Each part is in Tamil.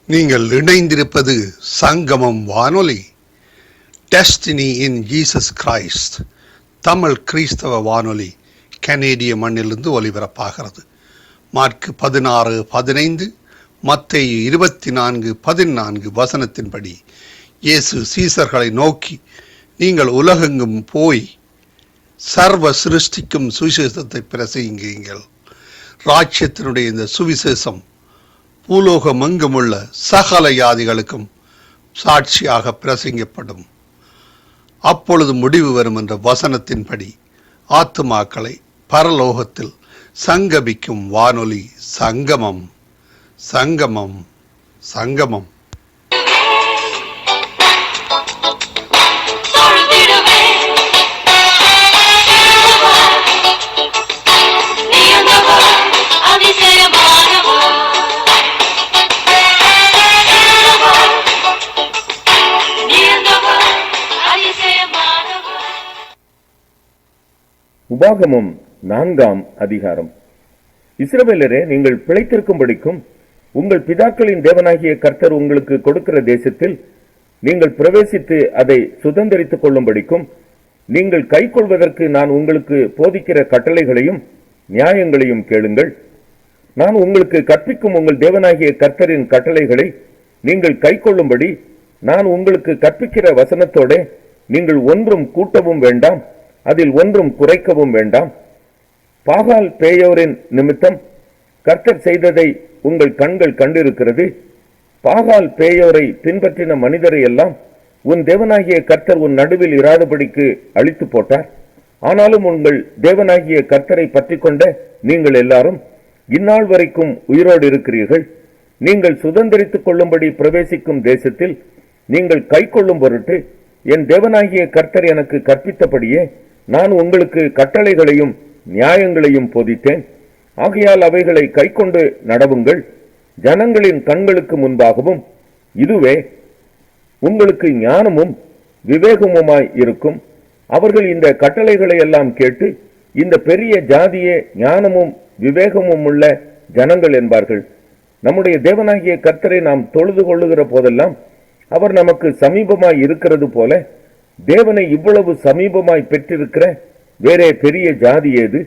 நீங்கள் இணைந்திருப்பது சங்கமம் வானொலி. Destiny in Jesus Christ Tamil கிறிஸ்தவ வானொலி கனேடிய மண்ணிலிருந்து ஒலிபரப்பாகிறது. மார்க் 16:15, மத்தேயு 24:14 வசனத்தின்படி இயேசு சீசர்களை நோக்கி, நீங்கள் உலகெங்கும் போய் சர்வ சிருஷ்டிக்கும் சுவிசேஷத்தை பிரசங்கியுங்கள். ராஜ்யத்தினுடைய இந்த சுவிசேஷம் பூலோகமெங்குமுள்ள சகல ஜாதிகளுக்கும் சாட்சியாக பிரசங்கப்படும். அப்பொழுது முடிவு வரும் என்ற வசனத்தின்படி ஆத்துமாக்களை பரலோகத்தில் சங்கமிக்கும் வானொலி சங்கமம். சங்கமம் சங்கமம். உபாகமம் 4ஆம் அதிகாரம். இஸ்ரவேலரே, நீங்கள் பிழைத்திருக்கும்படிக்கும் உங்கள் பிதாக்களின் தேவனாகிய கர்த்தர் உங்களுக்கு கொடுக்கிற தேசத்தில் நீங்கள் பிரவேசித்து அதை சுதந்தரித்துக் கொள்ளும்படிக்கும் நீங்கள் கைக்கொள்வதற்கு நான் உங்களுக்கு போதிக்கிற கட்டளைகளையும் நியாயங்களையும் கேளுங்கள். நான் உங்களுக்கு கற்பிக்கும் உங்கள் தேவனாகிய கர்த்தரின் கட்டளைகளை நீங்கள் கைக்கொள்ளும்படி நான் உங்களுக்கு கற்பிக்கிற வசனத்தோட நீங்கள் ஒன்றும் கூட்டவும் வேண்டாம், அதில் ஒன்றும் குறைக்கவும் வேண்டாம். பாகால் பேயோரின் நிமித்தம் கர்த்தர் செய்ததை உங்கள் கண்கள் கண்டிருக்கிறது. பாகால் பேயோரை பின்பற்றின மனிதரை எல்லாம் உன் தேவனாகிய கர்த்தர் உன் நடுவில் இராதபடிக்கு அழித்து போட்டார். ஆனாலும் உங்கள் தேவனாகிய கர்த்தரை பற்றி கொண்ட நீங்கள் எல்லாரும் இந்நாள் வரைக்கும் உயிரோடு இருக்கிறீர்கள். நீங்கள் சுதந்தரித்துக் கொள்ளும்படி பிரவேசிக்கும் தேசத்தில் நீங்கள் கை கொள்ளும் பொருட்டு என் தேவனாகிய கர்த்தர் எனக்கு கற்பித்தபடியே நான் உங்களுக்கு கட்டளைகளையும் நியாயங்களையும் போதித்தேன். ஆகையால் அவைகளை கைக்கொண்டு நடவுங்கள். ஜனங்களின் கண்களுக்கு முன்பாகவும் இதுவே உங்களுக்கு ஞானமும் விவேகமுமாய் இருக்கும். அவர்கள் இந்த கட்டளைகளை எல்லாம் கேட்டு, இந்த பெரிய ஜாதியே ஞானமும் விவேகமும் உள்ள ஜனங்கள் என்பார்கள். நம்முடைய தேவனாகிய கர்த்தரை நாம் தொழுது கொள்ளுகிற போதெல்லாம் அவர் நமக்கு சமீபமாய் இருக்கிறது போல தேவனை இவ்வளவு சமீபமாய் பெற்றிருக்கிற வேறே பெரிய ஜாதி ஏது?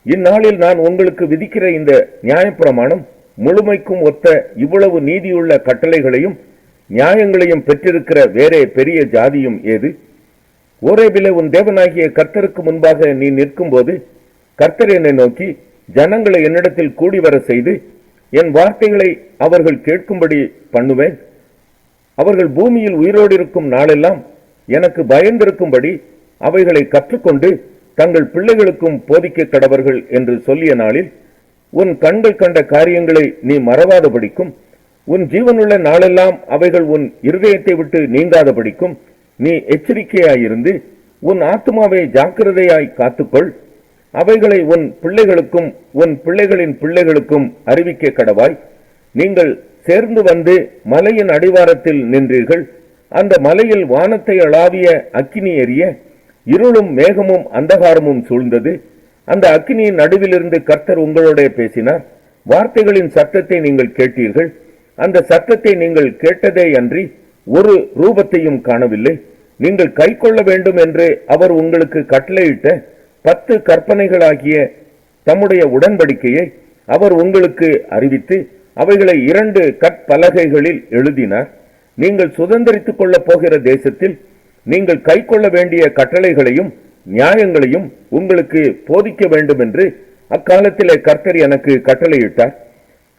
இந்நாளில் நான் உங்களுக்கு விதிக்கிற இந்த நியாயப்பிரமாணம் முழுமைக்கும் ஒத்த இவ்வளவு நீதியுள்ள கட்டளைகளையும் நியாயங்களையும் பெற்றிருக்கிற வேறே பெரிய ஜாதியும் ஏது? ஓரேபிலே உன் தேவனாகிய கர்த்தருக்கு முன்பாக நீ நிற்கும் போது கர்த்தர் என்னை நோக்கி, ஜனங்களை என்னிடத்தில் கூடி வர செய்து என் வார்த்தைகளை அவர்கள் கேட்கும்படி பண்ணுவேன். அவர்கள் பூமியில் உயிரோடு இருக்கும் நாளெல்லாம் எனக்கு பயந்திருக்கும்படி அவைகளை கற்றுக்கொண்டு தங்கள் பிள்ளைகளுக்கும் போதிக்க கடவர்கள் என்று சொல்லிய நாளில் உன் கண்கள் கண்ட காரியங்களை நீ மறவாதபடிக்கும் உன் ஜீவனுள்ள நாளெல்லாம் அவைகள் உன் இருதயத்தை விட்டு நீங்காதபடிக்கும் நீ எச்சரிக்கையாயிருந்து உன் ஆத்துமாவை ஜாக்கிரதையாய் காத்துக்கொள். அவைகளை உன் பிள்ளைகளுக்கும் உன் பிள்ளைகளின் பிள்ளைகளுக்கும் அறிவிக்க கடவாய். நீங்கள் சேர்ந்து வந்து மலையின் அடிவாரத்தில் நின்றீர்கள். அந்த மலையில் வானத்தை அளாவிய அக்கினி எரிய இருளும் மேகமும் அந்தகாரமும் சூழ்ந்தது. அந்த அக்கினியின் நடுவிலிருந்து கர்த்தர் உங்களோட பேசினார். வார்த்தைகளின் சத்தத்தை நீங்கள் கேட்டீர்கள். அந்த சத்தத்தை நீங்கள் கேட்டதே அன்றி ஒரு ரூபத்தையும் காணவில்லை. நீங்கள் கை கொள்ள வேண்டும் என்று அவர் உங்களுக்கு கட்டளையிட்ட 10 கற்பனைகளாகிய தம்முடைய உடன்படிக்கையை அவர் உங்களுக்கு அறிவித்து அவைகளை 2 கற்பலகைகளில் எழுதினார். நீங்கள் சுதந்தரித்துக் கொள்ளப் போகிற தேசத்தில் நீங்கள் கை கொள்ள வேண்டிய கட்டளைகளையும் நியாயங்களையும் உங்களுக்கு போதிக்க வேண்டும் என்று அக்காலத்திலே கர்த்தர் எனக்கு கட்டளையிட்டார்.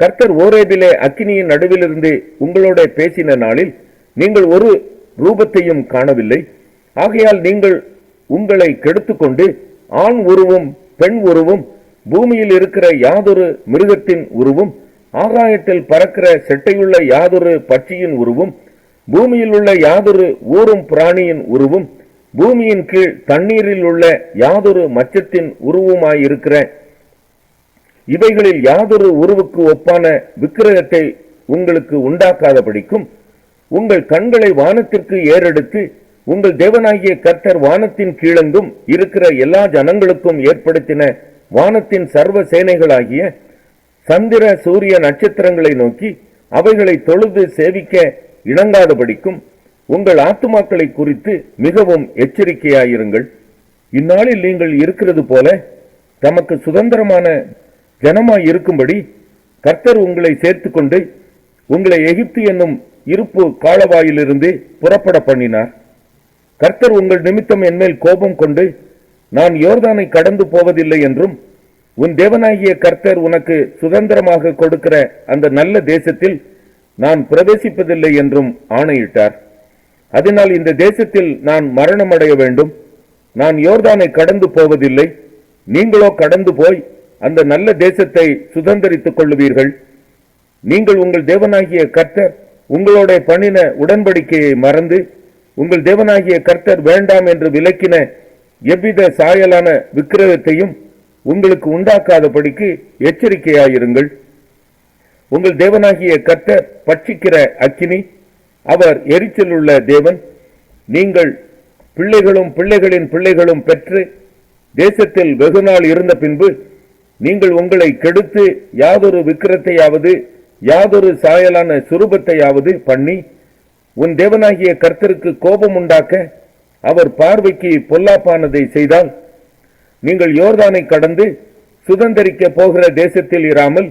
கர்த்தர் ஓரேபிலே அக்கினியின் நடுவிலிருந்து உங்களோட பேசின நாளில் நீங்கள் ஒரு ரூபத்தையும் காணவில்லை. ஆகையால் நீங்கள் உங்களை கெடுத்துக்கொண்டு ஆண் உருவும் பெண் உருவும் பூமியில் இருக்கிற யாதொரு மிருகத்தின் உருவும் ஆகாயத்தில் பறக்கிற செட்டையுள்ள யாதொரு பட்சியின் உருவும் பூமியில் உள்ள யாதொரு ஊரும் பிராணியின் உருவும் பூமியின் கீழ் தண்ணீரில் உள்ள யாதொரு மச்சத்தின் உருவுமாயிருக்கிற இவைகளில் யாதொரு உருவுக்கு ஒப்பான விக்கிரகத்தை உங்களுக்கு உண்டாக்காதபடிக்கும் உங்கள் கண்களை வானத்திற்கு ஏறெடுத்து உங்கள் தேவனாகிய கர்த்தர் வானத்தின் கீழெங்கும் இருக்கிற எல்லா ஜனங்களுக்கும் ஏற்படுத்தின வானத்தின் சர்வ சேனைகளாகிய சந்திர சூரிய நட்சத்திரங்களை நோக்கி அவைகளை தொழுது சேவிக்க இணங்காதபடிக்கும் உங்கள் ஆத்துமாக்களை குறித்து மிகவும் எச்சரிக்கையாயிருங்கள். இந்நாளில் நீங்கள் இருக்கிறது போல தமக்கு சுதந்திரமான ஜனமாய் இருக்கும்படி கர்த்தர் உங்களை சேர்த்துக்கொண்டு உங்களை எகிப்து என்னும் இருப்பு காலவாயிலிருந்து புறப்பட பண்ணினார். கர்த்தர் உங்கள் நிமித்தம் என்மேல் கோபம் கொண்டு நான் யோர்தானை கடந்து போவதில்லை என்றும் உன் தேவனாகிய கர்த்தர் உனக்கு சுதந்திரமாக கொடுக்கிற அந்த நல்ல தேசத்தில் நான் பிரவேசிப்பதில்லை என்றும் ஆணையிட்டார். அதனால் இந்த தேசத்தில் நான் மரணமடைய வேண்டும். நான் யோர்தானை கடந்து போவதில்லை, நீங்களோ கடந்து போய் அந்த நல்ல தேசத்தை சுதந்தரித்துக் கொள்ளுவீர்கள். நீங்கள் உங்கள் தேவனாகிய கர்த்தர் உங்களோட பண்ணின உடன்படிக்கையை மறந்து உங்கள் தேவனாகிய கர்த்தர் வேண்டாம் என்று விலக்கின எவ்வித சாயலான விக்கிரகத்தையும் உங்களுக்கு உண்டாக்காதபடிக்கு எச்சரிக்கையாயிருங்கள். உங்கள் தேவனாகிய கர்த்தர் பட்சிக்கிற அக்கினி, அவர் எரிச்சலுள்ள தேவன். நீங்கள் பிள்ளைகளும் பிள்ளைகளின் பிள்ளைகளும் பெற்று தேசத்தில் வெகுநாள் இருந்த பின்பு நீங்கள் உங்களை கெடுத்து யாதொரு விக்கிரத்தையாவது யாதொரு சாயலான சுரூபத்தையாவது பண்ணி உன் தேவனாகிய கர்த்தருக்கு கோபம் உண்டாக்க அவர் பார்வைக்கு பொல்லாப்பானதை செய்தால் நீங்கள் யோர்தானை கடந்து சுதந்தரிக்க போகிற தேசத்தில் இராமல்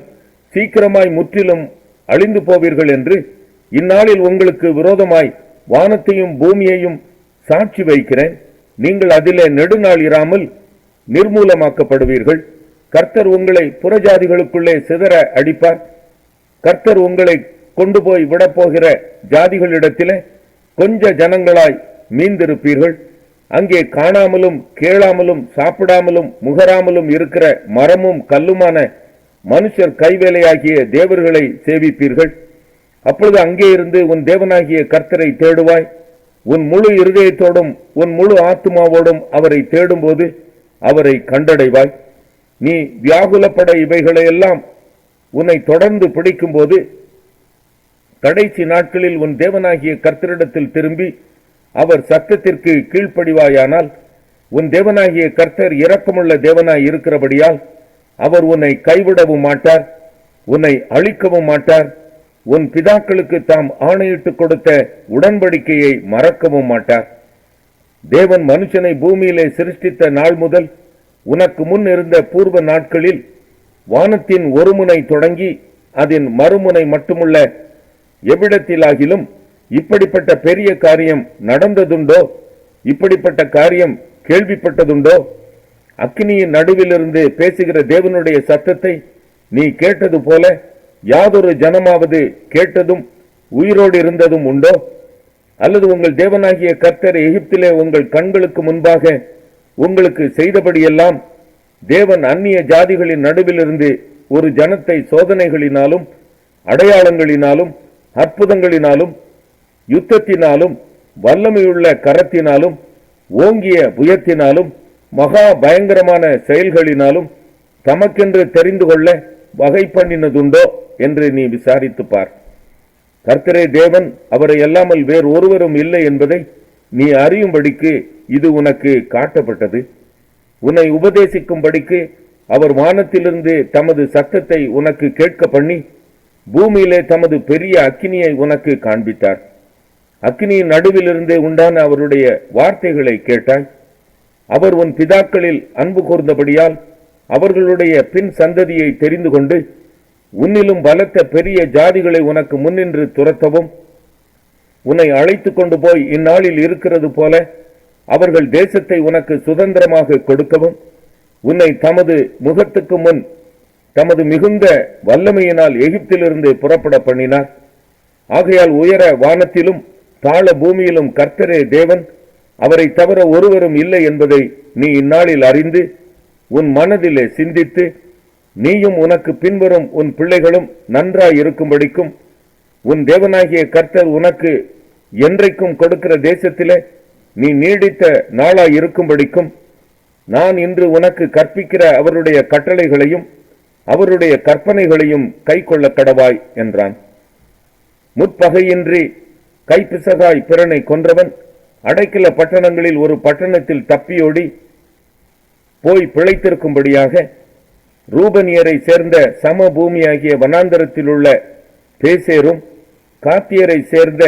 சீக்கிரமாய் முற்றிலும் அழிந்து போவீர்கள் என்று இந்நாளில் உங்களுக்கு விரோதமாய் வானத்தையும் பூமியையும் சாட்சி வைக்கிறேன். நீங்கள் அதிலே நெடுநாள் இராமல் நிர்மூலமாக்கப்படுவீர்கள். கர்த்தர் உங்களை புறஜாதிகளுக்குள்ளே சிதற அடிப்பார். கர்த்தர் உங்களை கொண்டு போய் விடப்போகிற ஜாதிகளிடத்திலே கொஞ்ச ஜனங்களாய் மீந்திருப்பீர்கள். அங்கே காணாமலும் கேளாமலும் சாப்பிடாமலும் முகராமலும் இருக்கிற மரமும் கல்லுமான மனுஷர் கைவேலையாகிய தேவர்களை சேவிப்பீர்கள். அப்பொழுது அங்கே இருந்து உன் தேவனாகிய கர்த்தரை தேடுவாய். உன் முழு இருதயத்தோடும் உன் முழு ஆத்துமாவோடும் அவரை தேடும்போது அவரை கண்டடைவாய். நீ வியாகுலப்பட இவைகளையெல்லாம் உன்னை தொடர்ந்து பிடிக்கும்போது கடைசி நாட்களில் உன் தேவனாகிய கர்த்தரிடத்தில் திரும்பி அவர் சத்தத்திற்கு கீழ்ப்படிவாயானால் உன் தேவனாகிய கர்த்தர் இரக்கமுள்ள தேவனாய் இருக்கிறபடியால் அவர் உன்னை கைவிடவும் மாட்டார், உன்னை அழிக்கவும் மாட்டார். உன் பிதாக்களுக்கு தாம் ஆணையிட்டு கொடுத்த உடன்படிக்கையை மறக்கவும் மாட்டார். தேவன் மனுஷனை பூமியிலே சிருஷ்டித்த நாள் முதல் உனக்கு முன் இருந்த பூர்வ நாட்களில் வானத்தின் ஒரு முனை தொடங்கி அதன் மறுமுனை மட்டுமுள்ள எவ்விடத்திலாகிலும் இப்படிப்பட்ட பெரிய காரியம் நடந்ததுண்டோ? இப்படிப்பட்ட காரியம் கேள்விப்பட்டதுண்டோ? அக்கினியின் நடுவிலிருந்து பேசுகிற தேவனுடைய சத்தத்தை நீ கேட்டது போல யாதொரு ஜனமாவது கேட்டதும் உயிரோடு இருந்ததும் உண்டோ? அல்லது உங்கள் தேவனாகிய கர்த்தர் எகிப்திலே உங்கள் கண்களுக்கு முன்பாக உங்களுக்கு செய்தபடியெல்லாம் தேவன் அந்நிய ஜாதிகளின் நடுவிலிருந்து ஒரு ஜனத்தை சோதனைகளினாலும் அடையாளங்களினாலும் அற்புதங்களினாலும் யுத்தத்தினாலும் வல்லமையுள்ள கரத்தினாலும் ஓங்கிய புயத்தினாலும் மகா பயங்கரமான செயல்களினாலும் தமக்கென்று தெரிந்து கொள்ள வகை பண்ணினதுண்டோ என்று நீ விசாரித்து பார். கர்த்தரே தேவன், அவரை அல்லாமல் வேறு ஒருவரும் இல்லை என்பதை நீ அறியும்படிக்கு இது உனக்கு காட்டப்பட்டது. உன்னை உபதேசிக்கும்படிக்கு அவர் வானத்திலிருந்து தமது சத்தத்தை உனக்கு கேட்க பண்ணி பூமியிலே தமது பெரிய அக்கினியை உனக்கு காண்பித்தார். அக்கினியின் நடுவிலிருந்தே உண்டான அவருடைய வார்த்தைகளை கேட்டாய். அவர் உன் பிதாக்களில் அன்பு கூர்ந்தபடியால் அவர்களுடைய பின் சந்ததியை தெரிந்து கொண்டு உன்னிலும் பலத்த பெரிய ஜாதிகளை உனக்கு முன்னின்று துரத்தவும் உன்னை அழைத்து கொண்டு போய் இந்நாளில் இருக்கிறது போல அவர்கள் தேசத்தை உனக்கு சுதந்திரமாக கொடுக்கவும் உன்னை தமது முகத்துக்கு முன் தமது மிகுந்த வல்லமையினால் எகிப்திலிருந்து புறப்பட பண்ணினார். ஆகையால் உயர வானத்திலும் தாழ பூமியிலும் கர்த்தரே தேவன், அவரை தவிர ஒருவரும் இல்லை என்பதை நீ இந்நாளில் அறிந்து உன் மனதிலே சிந்தித்து நீயும் உனக்கு பின்வரும் உன் பிள்ளைகளும் நன்றாய் இருக்கும்படிக்கும் உன் தேவனாகிய கர்த்தர் உனக்கு என்றைக்கும் கொடுக்கிற தேசத்திலே நீ நீடித்த நாளாய் இருக்கும்படிக்கும் நான் இன்று உனக்கு கற்பிக்கிற அவருடைய கட்டளைகளையும் அவருடைய கற்பனைகளையும் கை கொள்ள கடவாய் என்றான். முற்பகையின்றி கைப்பிசகாய் பிறனை கொன்றவன் அடைக்கல பட்டணங்களில் ஒரு பட்டணத்தில் தப்பியோடி போய் பிழைத்திருக்கும்படியாக ரூபனியரை சேர்ந்த சமபூமியாகிய வனாந்தரத்தில் உள்ள பேசேரும் காத்தியரை சேர்ந்த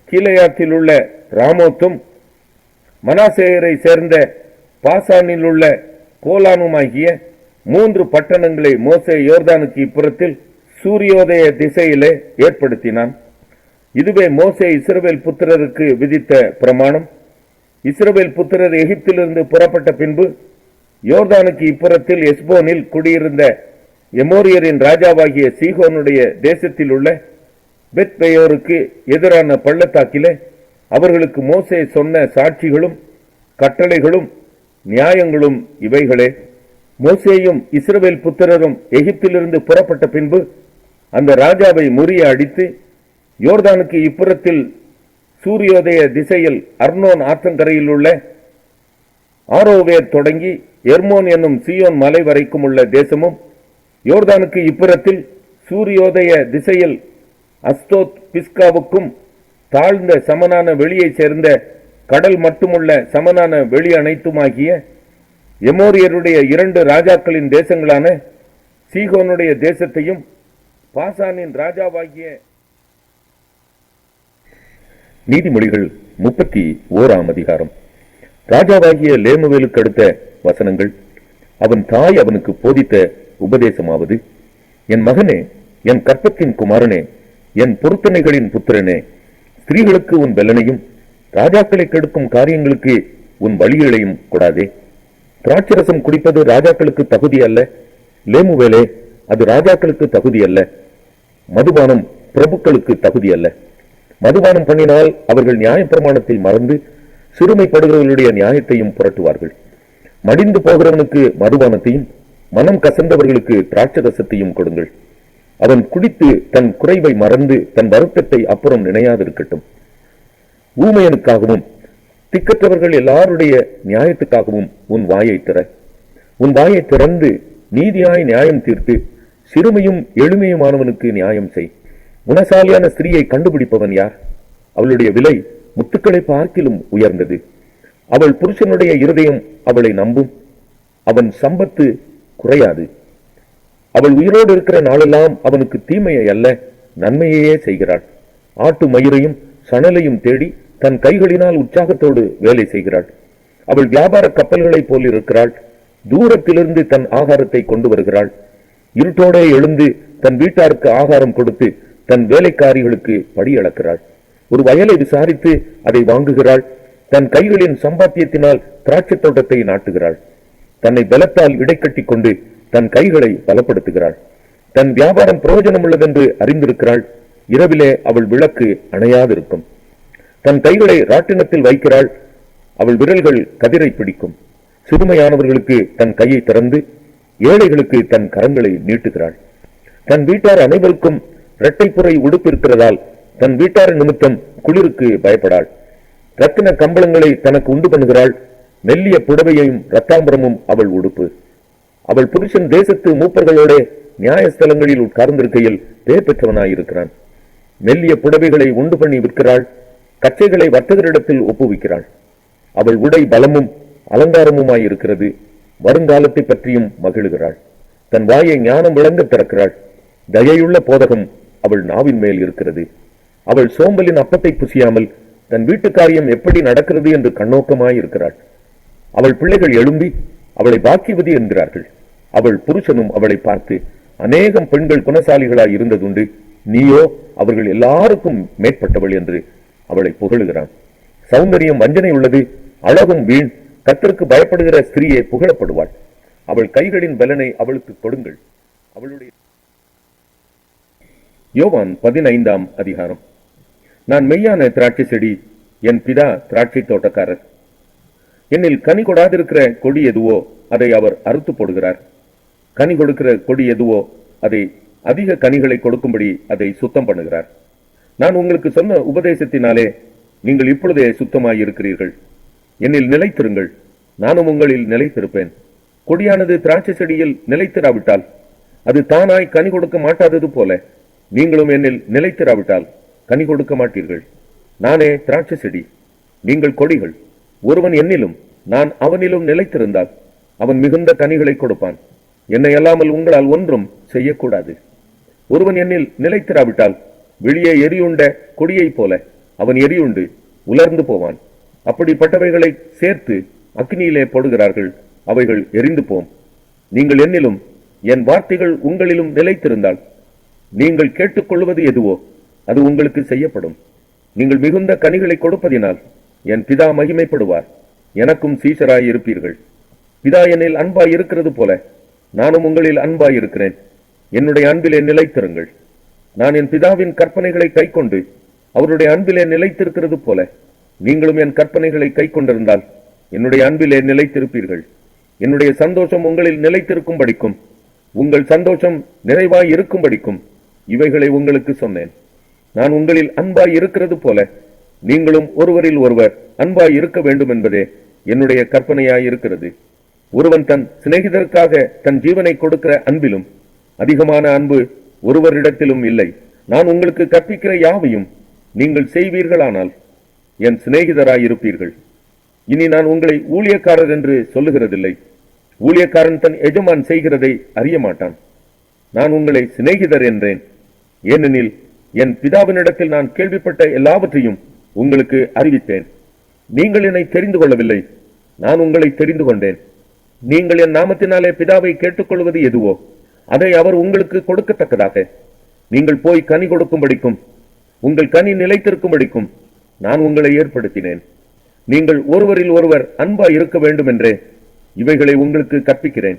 கீலேயாத்தில் உள்ள ராமோத்தும் மனாசேயரை சேர்ந்த பாசானில் உள்ள கோலானுமாகிய 3 பட்டணங்களை மோசே யோர்தானுக்கு இப்புறத்தில் சூரியோதய திசையிலே ஏற்படுத்தினான். இதுவே மோசே இஸ்ரவேல் புத்திரருக்கு விதித்த பிரமாணம். இஸ்ரவேல் புத்திரர் எகிப்திலிருந்து புறப்பட்ட பின்பு யோர்தானுக்கு இப்புறத்தில் எஸ்போனில் குடியிருந்த எமோரியரின் ராஜாவாகிய சீகோனுடைய தேசத்தில் உள்ள பெத்பெயோருக்கு எதிரான பள்ளத்தாக்கிலே அவர்களுக்கு மோசே சொன்ன சாட்சிகளும் கட்டளைகளும் நியாயங்களும் இவைகளே. மோசேயும் இஸ்ரவேல் புத்திரரும் எகிப்திலிருந்து புறப்பட்ட பின்பு அந்த ராஜாவை முறிய அடித்து யோர்தானுக்கு இப்புறத்தில் சூரியோதய திசையில் அர்னோன் ஆற்றங்கரையில் உள்ள ஆரோவேர் தொடங்கி எர்மோன் என்னும் சீயோன் மலை வரைக்கும் உள்ள தேசமும் யோர்தானுக்கு இப்புறத்தில் சூரியோதய திசையில் அஸ்தோத் பிஸ்காவுக்கும் தாழ்ந்த சமனான வெளியை சேர்ந்த கடல் மட்டுமுள்ள சமனான வெளி அனைத்துமாகிய எமோரியருடைய 2 ராஜாக்களின் தேசங்களான சீகோனுடைய தேசத்தையும் பாசானின் ராஜாவாகிய. நீதிமொழிகள் 31ஆம் அதிகாரம். ராஜாவாகிய லேமுவேலுக்கு அடுத்த வசனங்கள். அவன் தாய் அவனுக்கு போதித்த உபதேசமாவது, என் மகனே, என் கற்பத்தின் குமாரனே, என் பொருத்தனைகளின் புத்திரனே, ஸ்திரீகளுக்கு உன் பெலனையும் ராஜாக்களை கெடுக்கும் காரியங்களுக்கு உன் வழிகளையும் கொடாதே. திராட்சரசம் குடிப்பது ராஜாக்களுக்கு தகுதி அல்ல, லேமுவேலே, அது ராஜாக்களுக்கு தகுதி அல்ல. மதுபானம் பிரபுக்களுக்கு தகுதி அல்ல. மதுபானம் பண்ணினால் அவர்கள் நியாயப்பிரமாணத்தை மறந்து சிறுமைப்படுகிறவர்களுடைய நியாயத்தையும் புரட்டுவார்கள். மடிந்து போகிறவனுக்கு மதுபானத்தையும் மனம் கசந்தவர்களுக்கு திராட்சரசத்தையும் கொடுங்கள். அவன் குடித்து தன் குறைவை மறந்து தன் வருத்தத்தை அப்புறம் நினையாதிருக்கட்டும். ஊமையனுக்காகவும் திக்கற்றவர்கள் எல்லாருடைய நியாயத்துக்காகவும் உன் வாயை திற. உன் வாயை திறந்து நீதியாய் நியாயம் தீர்த்து சிறுமையும் எளிமையுமானவனுக்கு நியாயம் செய். குணசாலியான ஸ்திரீயை கண்டுபிடிப்பவன் யார்? அவளுடைய விலை முத்துக்களை பார்க்கிலும் உயர்ந்தது. அவள் புருஷனுடைய இருதயம் அவளை நம்பும், அவன் சம்பத்து குறையாது. அவள் உயிரோடு இருக்கிற நாளெல்லாம் அவனுக்கு தீமையை அல்ல நன்மையே செய்கிறாள். ஆட்டு மயிரையும் சணலையும் தேடி தன் கைகளினால் உற்சாகத்தோடு வேலை செய்கிறாள். அவள் வியாபார கப்பல்களைப் போல் இருக்கிறாள். தூரத்திலிருந்து தன் ஆகாரத்தை கொண்டு வருகிறாள். இருட்டோடே எழுந்து தன் வீட்டாருக்கு ஆகாரம் கொடுத்து தன் வேலைக்காரிகளுக்கு படி அளக்கிறாள். ஒரு வயலை விசாரித்து அதை வாங்குகிறாள். தன் கைகளின் சம்பாத்தியத்தினால் திராட்சை தோட்டத்தை நாட்டுகிறாள். தன்னை பலத்தால் இடைக்கட்டி கொண்டு தன் கைகளை பலப்படுத்துகிறாள். தன் வியாபாரம் பிரயோஜனம் உள்ளதென்று அறிந்திருக்கிறாள். இரவிலே அவள் விளக்கு அணையாதிருக்கும். தன் கைகளை ராட்டினத்தில் வைக்கிறாள். அவள் விரல்கள் கதிரை பிடிக்கும். சிறுமையானவர்களுக்கு தன் கையை திறந்து ஏழைகளுக்கு தன் கரங்களை நீட்டுகிறாள். தன் வீட்டார் அனைவருக்கும் இரட்டைப்புறை உடுப்பு இருக்கிறதால் தன் வீட்டார் நிமித்தம் குளிருக்கு பயப்படாள். ரத்தின கம்பளங்களை தனக்கு உண்டு பண்ணுகிறாள். மெல்லிய புடவையையும் ரத்தாம்பரமும் அவள் உடுப்பு. அவள் புருஷன் தேசத்து மூப்பர்களோட நியாயஸ்தலங்களில் உட்கார்ந்திருக்கையில் பேர் பெற்றவனாயிருக்கிறான். மெல்லிய புடவைகளை உண்டு பண்ணி விற்கிறாள், கச்சைகளை வர்த்தகரிடத்தில் ஒப்புவிக்கிறாள். அவள் உடை பலமும் அலங்காரமுமாயிருக்கிறது. வருங்காலத்தை பற்றியும் மகிழுகிறாள். தன் வாயை ஞானம் விளங்க திறக்கிறாள். தயையுள்ள போதகம் அவள் நாவின் மேல் இருக்கிறது. அவள் சோம்பலின் அப்பத்தை புசியாமல் தன் வீட்டு காரியம் எப்படி நடக்கிறது என்று கண்ணோக்கமாயிருக்கிறாள். அவள் பிள்ளைகள் எழும்பி அவளை பாக்கியவதி என்கிறார்கள். அவள் புருஷனும் அவளை பார்த்து, அநேகம் பெண்கள் குணசாலிகளாய் இருந்ததுண்டு, நீயோ அவர்கள் எல்லாருக்கும் மேற்பட்டவள் என்று அவளை புகழுகிறான். சௌந்தரியம் வஞ்சனை உள்ளது, அழகும் வீண். கர்த்தருக்கு பயப்படுகிற ஸ்திரீயே புகழப்படுவாள். அவள் கைகளின் பலனை அவளுக்கு கொடுங்கள். அவளுடைய யோவான் 15ஆம் அதிகாரம். நான் மெய்யான திராட்சை செடி, என் பிதா திராட்சை தோட்டக்காரர். என்னில் கனி கொடாதிருக்கிற கொடி எதுவோ அதை அவர் அறுத்து போடுகிறார். கனி கொடுக்கிற கொடி எதுவோ அதை அதிக கனிகளை கொடுக்கும்படி அதை சுத்தம் பண்ணுகிறார். நான் உங்களுக்கு சொன்ன உபதேசத்தினாலே நீங்கள் இப்பொழுதே சுத்தமாய் இருக்கிறீர்கள். என்னில் நிலைத்திருங்கள், நானும் உங்களில் நிலைத்திருப்பேன். கொடியானது திராட்சை செடியில் நிலைத்திராவிட்டால் அது தானாய் கனி கொடுக்க மாட்டாதது போல நீங்களும் என்னில் நிலைத்திராவிட்டால் கனி கொடுக்க மாட்டீர்கள். நானே திராட்சை செடி, நீங்கள் கொடிகள். ஒருவன் என்னிலும் நான் அவனிலும் நிலைத்திருந்தால் அவன் மிகுந்த கனிகளை கொடுப்பான். என்னை அல்லாமல் உங்களால் ஒன்றும் செய்யக்கூடாது. ஒருவன் என்னில் நிலைத்திராவிட்டால் வெளியே எரியுண்ட கொடியைப் போல அவன் எரியுண்டு உலர்ந்து போவான். அப்படிப்பட்டவைகளை சேர்த்து அக்னியிலே போடுகிறார்கள், அவைகள் எரிந்து போம். நீங்கள் என்னிலும் என் வார்த்தைகள் உங்களிலும் நிலைத்திருந்தால் நீங்கள் கேட்டுக்கொள்வது எதுவோ அது உங்களுக்கு செய்யப்படும். நீங்கள் மிகுந்த கனிகளை கொடுப்பதினால் என் பிதா மகிமைப்படுவார். எனக்கும் சீஷராய் இருப்பீர்கள். பிதா என்னில் அன்பாய் இருக்கிறது போல நானும் உங்களில் அன்பாய் இருக்கிறேன். என்னுடைய அன்பிலே நிலைத்திருங்கள். நான் என் பிதாவின் கற்பனைகளை கைக்கொண்டு அவருடைய அன்பிலே நிலைத்திருக்கிறது போல நீங்களும் என் கற்பனைகளை கைக்கொண்டிருந்தால் என்னுடைய அன்பிலே நிலைத்திருப்பீர்கள். என்னுடைய சந்தோஷம் உங்களில் நிலைத்திருக்கும்படிக்கும் உங்கள் சந்தோஷம் நிறைவாய் இருக்கும்படிக்கும் இவைகளை உங்களுக்கு சொன்னேன். நான் உங்களில் அன்பாய் இருக்கிறது போல நீங்களும் ஒருவரில் ஒருவர் அன்பாய் இருக்க வேண்டும் என்பதே என்னுடைய கற்பனையாய் இருக்கிறது. ஒருவன் தன் சிநேகிதருக்காக தன் ஜீவனை கொடுக்கிற அன்பிலும் அதிகமான அன்பு ஒருவரிடத்திலும் இல்லை. நான் உங்களுக்கு கற்பிக்கிற யாவையும் நீங்கள் செய்வீர்களானால் என் சிநேகிதராய் இருப்பீர்கள். இனி நான் உங்களை ஊழியக்காரர் என்று சொல்லுகிறதில்லை. ஊழியக்காரன் தன் எஜமான் செய்கிறதை அறிய மாட்டான். நான் உங்களை சிநேகிதர் என்றேன். ஏனெனில் என் பிதாவினிடத்தில் நான் கேள்விப்பட்ட எல்லாவற்றையும் உங்களுக்கு அறிவித்தேன். நீங்கள் என்னை தெரிந்து கொள்ளவில்லை, நான் உங்களை தெரிந்து கொண்டேன். நீங்கள் என் நாமத்தினாலே பிதாவை கேட்டுக்கொள்வது எதுவோ அதை அவர் உங்களுக்கு கொடுக்கத்தக்கதாக நீங்கள் போய் கனி கொடுக்கும்படிக்கும் உங்கள் கனி நிலைத்திருக்கும்படிக்கும் நான் உங்களை ஏற்படுத்தினேன். நீங்கள் ஒருவரில் ஒருவர் அன்பாய் இருக்க வேண்டும் என்றே இவைகளை உங்களுக்கு கற்பிக்கிறேன்.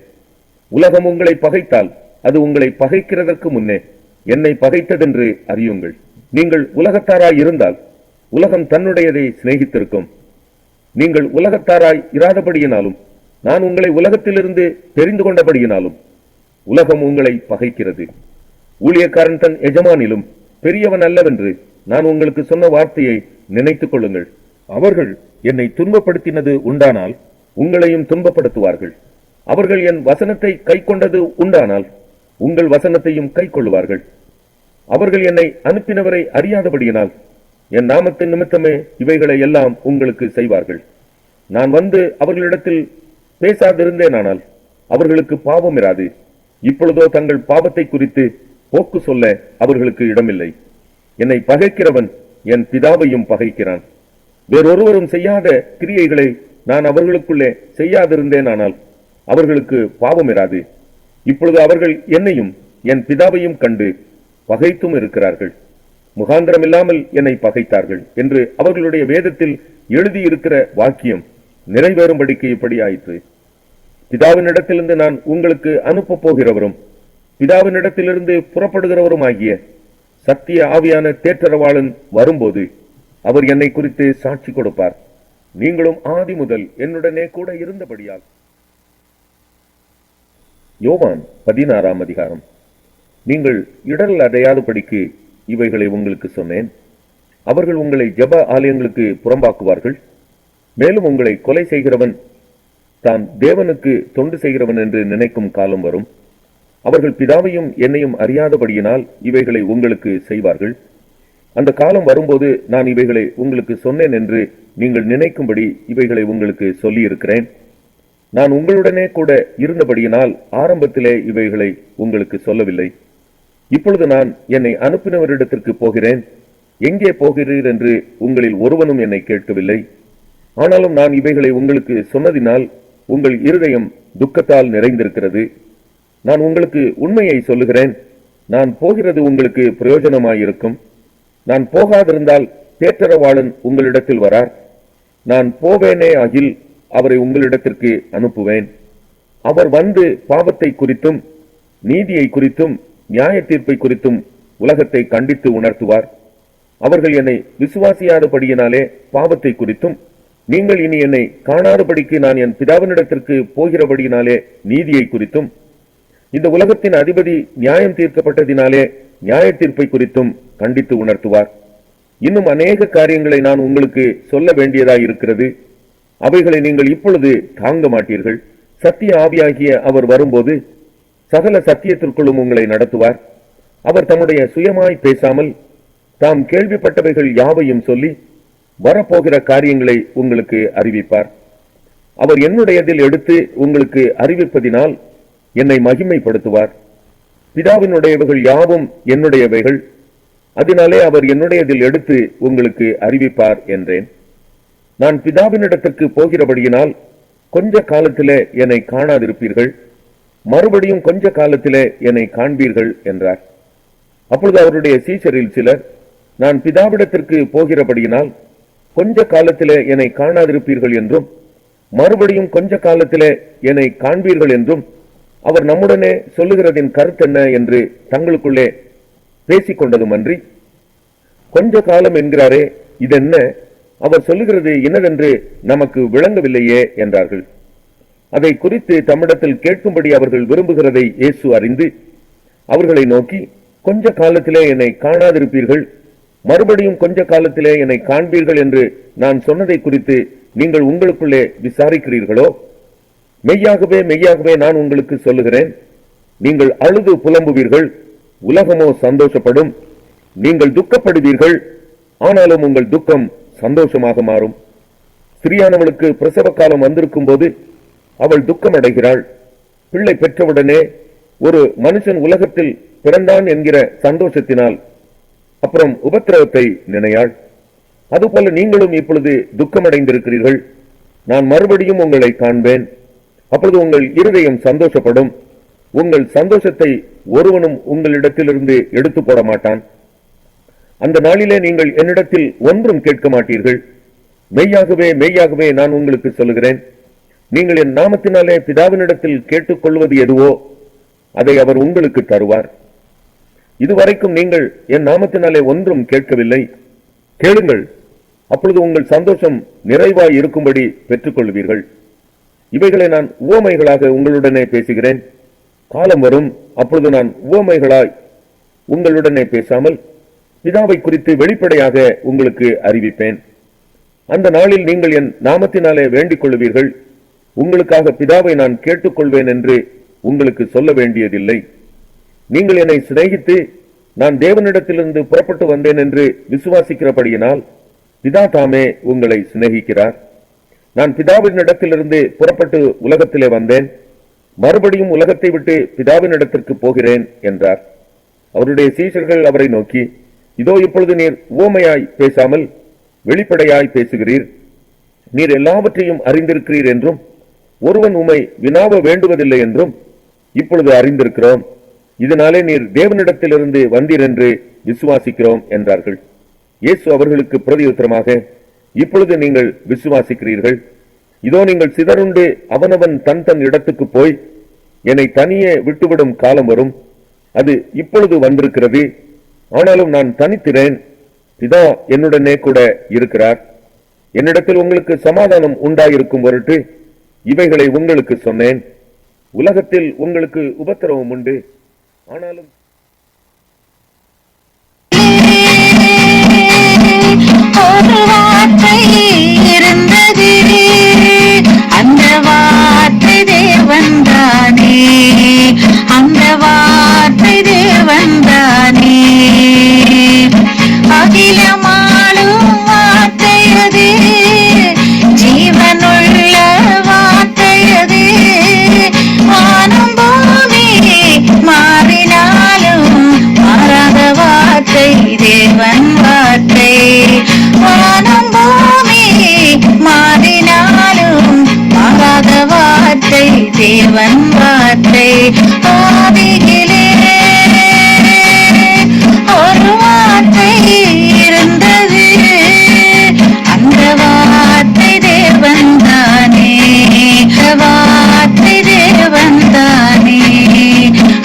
உலகம் உங்களை பகைத்தால் அது உங்களை பகைக்கிறதற்கு முன்னே என்னை பகைத்ததென்று அறியுங்கள். நீங்கள் உலகத்தாராய் இருந்தால் உலகம் தன்னுடையதை சிநேகித்திருக்கும். நீங்கள் உலகத்தாராய் இராதபடியினாலும் நான் உங்களை உலகத்திலிருந்து தெரிந்து கொண்டபடியினாலும் உலகம் உங்களை பகைக்கிறது. ஊழியக்காரன் தன் எஜமானிலும் பெரியவன் அல்லவென்று நான் உங்களுக்கு சொன்ன வார்த்தையை நினைத்துக் கொள்ளுங்கள். அவர்கள் என்னை துன்பப்படுத்தினது உண்டானால் உங்களையும் துன்பப்படுத்துவார்கள். அவர்கள் என் வசனத்தை கை கொண்டது உண்டானால் உங்கள் வசனத்தையும் கை கொள்ளுவார்கள். அவர்கள் என்னை அனுப்பினவரை அறியாதபடியினால் என் நாமத்தின் நிமித்தமே இவைகளை எல்லாம் உங்களுக்கு செய்வார்கள். நான் வந்து அவர்களிடத்தில் பேசாதிருந்தேனானால் அவர்களுக்கு பாவம் இராது. இப்பொழுதோ தங்கள் பாவத்தை குறித்து போக்கு சொல்ல அவர்களுக்கு இடமில்லை. என்னை பகைக்கிறவன் என் பிதாவையும் பகைக்கிறான். வேறொருவரும் செய்யாத கிரியைகளை நான் அவர்களுக்குள்ளே செய்யாதிருந்தேனானால் அவர்களுக்கு பாவம் இராது. இப்பொழுது அவர்கள் என்னையும் என் பிதாவையும் கண்டு பகைத்தும் இருக்கிறார்கள். முகாந்திரம் இல்லாமல் என்னை பகைத்தார்கள் என்று அவர்களுடைய வேதத்தில் எழுதியிருக்கிற வாக்கியம் நிறைவேறும்படிக்கு இப்படி ஆயிற்று. பிதாவினிடத்திலிருந்து நான் உங்களுக்கு அனுப்ப போகிறவரும் பிதாவினிடத்திலிருந்து புறப்படுகிறவரும் ஆகிய சத்திய ஆவியான தேற்றரவாளன் வரும்போது அவர் என்னை குறித்து சாட்சி கொடுப்பார். நீங்களும் ஆதி முதல் என்னுடனே கூட இருந்தபடியால். யோவான் 16ஆம் அதிகாரம். நீங்கள் இடரல் அடையாதபடிக்கு இவைகளை உங்களுக்கு சொன்னேன். அவர்கள் உங்களை ஜெப ஆலயங்களுக்கு புறம்பாக்குவார்கள். மேலும் உங்களை கொலை செய்கிறவன் தான் தேவனுக்கு தொண்டு செய்கிறவன் என்று நினைக்கும் காலம் வரும். அவர்கள் பிதாவையும் என்னையும் அறியாதபடியினால் இவைகளை உங்களுக்கு செய்வார்கள். அந்த காலம் வரும்போது நான் இவைகளை உங்களுக்கு சொன்னேன் என்று நீங்கள் நினைக்கும்படி இவைகளை உங்களுக்கு சொல்லியிருக்கிறேன். நான் உங்களுடனே கூட இருந்தபடியினால் ஆரம்பத்திலே இவைகளை உங்களுக்கு சொல்லவில்லை. இப்பொழுது நான் என்னை அனுப்பினவரிடத்திற்கு போகிறேன். எங்கே போகிறீர் என்று உங்களில் ஒருவனும் என்னை கேட்கவில்லை. ஆனாலும் நான் இவைகளை உங்களுக்கு சொன்னதினால் உங்கள் இருதயம் துக்கத்தால் நிறைந்திருக்கிறது. நான் உங்களுக்கு உண்மையை சொல்லுகிறேன், நான் போகிறது உங்களுக்கு பிரயோஜனமாயிருக்கும். நான் போகாதிருந்தால் தேற்றரவாளன் உங்களிடத்தில் வரார். நான் போவேனே ஆகில் அவரை உங்களிடத்திற்கு அனுப்புவேன். அவர் வந்து பாவத்தை குறித்தும் நீதியை குறித்தும் நியாய தீர்ப்பை குறித்தும் உலகத்தை கண்டித்து உணர்த்துவார். அவர்கள் என்னை விசுவாசியாதபடியினாலே பாவத்தை குறித்தும், நீங்கள் இனி என்னை காணாதபடிக்கு நான் என் பிதாவினிடத்திற்கு போகிறபடியினாலே நீதியை குறித்தும், இந்த உலகத்தின் அதிபதி நியாயம் தீர்க்கப்பட்டதினாலே நியாய தீர்ப்பை குறித்தும் கண்டித்து உணர்த்துவார். இன்னும் அநேக காரியங்களை நான் உங்களுக்கு சொல்ல வேண்டியதாய் இருக்கிறது. அவைகளை நீங்கள் இப்பொழுது தாங்க மாட்டீர்கள். சத்திய ஆவியாகிய அவர் வரும்போது சகல சத்தியத்திற்குள்ளும் உங்களை நடத்துவார். அவர் தம்முடைய சுயமாய் பேசாமல் தாம் கேள்விப்பட்டவைகள் யாவையும் சொல்லி வரப்போகிற காரியங்களை உங்களுக்கு அறிவிப்பார். அவர் என்னுடையதில் எடுத்து உங்களுக்கு அறிவிப்பதினால் என்னை மகிமைப்படுத்துவார். பிதாவினுடையவைகள் யாவும் என்னுடையவைகள், அதனாலே அவர் என்னுடையதில் எடுத்து உங்களுக்கு அறிவிப்பார் என்றேன். நான் பிதாவினிடத்திற்கு போகிறபடியினால் கொஞ்ச காலத்திலே என்னை காணாதிருப்பீர்கள், மறுபடியும் கொஞ்ச காலத்திலே என்னை காண்பீர்கள் என்றார். அப்பொழுது அவருடைய சீஷரில் சிலர், நான் பிதாவிடத்திற்கு போகிறபடியினால் கொஞ்ச காலத்திலே என்னை காணாதிருப்பீர்கள் என்றும் மறுபடியும் கொஞ்ச காலத்திலே என்னை காண்பீர்கள் என்றும் அவர் நம்முடனே சொல்லுகிறதின் கருத்தென்ன என்று தங்களுக்குள்ளே பேசிக் கொண்டதுமன்றி, கொஞ்ச காலம் என்கிறாரே, இதென்ன? அவர் சொல்லுகிறது இன்னதென்று நமக்கு விளங்கவில்லையே என்றார்கள். அதை குறித்து தம்மிடத்தில் கேட்கும்படி அவர்கள் விரும்புகிறதை இயேசு அறிந்து அவர்களை நோக்கி, கொஞ்ச காலத்திலே என்னை காணாதிருப்பீர்கள், மறுபடியும் கொஞ்ச காலத்திலே என்னை காண்பீர்கள் என்று நான் சொன்னதை குறித்து நீங்கள் உங்களுக்குள்ளே விசாரிக்கிறீர்களோ? மெய்யாகவே மெய்யாகவே நான் உங்களுக்கு சொல்லுகிறேன், நீங்கள் அழுது புலம்புவீர்கள், உலகமோ சந்தோஷப்படும். நீங்கள் துக்கப்படுவீர்கள், ஆனாலும் உங்கள் துக்கம் சந்தோஷமாக மாறும். ஸ்திரீயானவளுக்கு பிரசவ காலம் வந்திருக்கும் போது அவள் துக்கம் அடைகிறாள். பிள்ளை பெற்றவுடனே ஒரு மனுஷன் உலகத்தில் பிறந்தான் என்கிற சந்தோஷத்தினால் அப்புறம் உபத்திரவத்தை நினையாள். அதுபோல நீங்களும் இப்பொழுது துக்கமடைந்திருக்கிறீர்கள். நான் மறுபடியும் உங்களை காண்பேன், அப்பொழுது உங்கள் இருதயம் சந்தோஷப்படும். உங்கள் சந்தோஷத்தை ஒருவனும் உங்களிடத்திலிருந்து எடுத்து போட மாட்டான். அந்த நாளிலே நீங்கள் என்னிடத்தில் ஒன்றும் கேட்க மாட்டீர்கள். மெய்யாகவே மெய்யாகவே நான் உங்களுக்கு சொல்லுகிறேன், நீங்கள் என் நாமத்தினாலே பிதாவினிடத்தில் கேட்டுக்கொள்வது எதுவோ அதை அவர் உங்களுக்கு தருவார். இதுவரைக்கும் நீங்கள் என் நாமத்தினாலே ஒன்றும் கேட்கவில்லை. கேளுங்கள், அப்பொழுது உங்கள் சந்தோஷம் நிறைவாய் இருக்கும்படி பெற்றுக்கொள்வீர்கள். இவைகளை நான் உவமைகளாக உங்களுடனே பேசுகிறேன். காலம் வரும், அப்பொழுது நான் உவமைகளாய் உங்களுடனே பேசாமல் பிதாவை குறித்து வெளிப்படையாக உங்களுக்கு அறிவிப்பேன். அந்த நாளில் நீங்கள் என் நாமத்தினாலே வேண்டிக் கொள்வீர்கள். உங்களுக்காக பிதாவை நான் கேட்டுக்கொள்வேன் என்று உங்களுக்கு சொல்ல வேண்டியதில்லை. நீங்கள் என்னை சிநேகித்து நான் தேவனிடத்திலிருந்து புறப்பட்டு வந்தேன் என்று விசுவாசிக்கிறபடியினால் பிதா தாமே உங்களை சிநேகிக்கிறார். நான் பிதாவினிடத்திலிருந்து புறப்பட்டு உலகத்திலே வந்தேன், மறுபடியும் உலகத்தை விட்டு பிதாவினிடத்திற்கு போகிறேன் என்றார். அவருடைய சீஷர்கள் அவரை நோக்கி, இதோ இப்பொழுது நீர் உவமையாய் பேசாமல் வெளிப்படையாய் பேசுகிறீர். நீர் எல்லாவற்றையும் அறிந்திருக்கிறீர் என்றும் ஒருவன் உம்மை வினாவ வேண்டுவதில்லை என்றும் இப்பொழுது அறிந்திருக்கிறோம். இதனாலே நீர் தேவனிடத்திலிருந்து வந்தீர் என்று விசுவாசிக்கிறோம் என்றார்கள். இயேசு அவர்களுக்கு பிரதியுத்தரமாக, இப்பொழுது நீங்கள் விசுவாசிக்கிறீர்கள். இதோ நீங்கள் சிதறுண்டு அவனவன் தன் தன் இடத்துக்கு போய் என்னை தனியே விட்டுவிடும் காலம் வரும். அது இப்பொழுது வந்திருக்கிறது. ஆனாலும் நான் தனித்திறேன், பிதா என்னுடனே கூட இருக்கிறார். என்னிடத்தில் உங்களுக்கு சமாதானம் உண்டாயிருக்கும் பொருட்டு இவைகளை உங்களுக்கு சொன்னேன். உலகத்தில் உங்களுக்கு உபத்திரவம் உண்டு, ஆனாலும் ஒரு வார்த்தை இருந்தது, அந்த வார்த்தை தேவன்தானே, அந்த வார்த்தை தேவன்தானே. அகில தேவன் வார்த்தை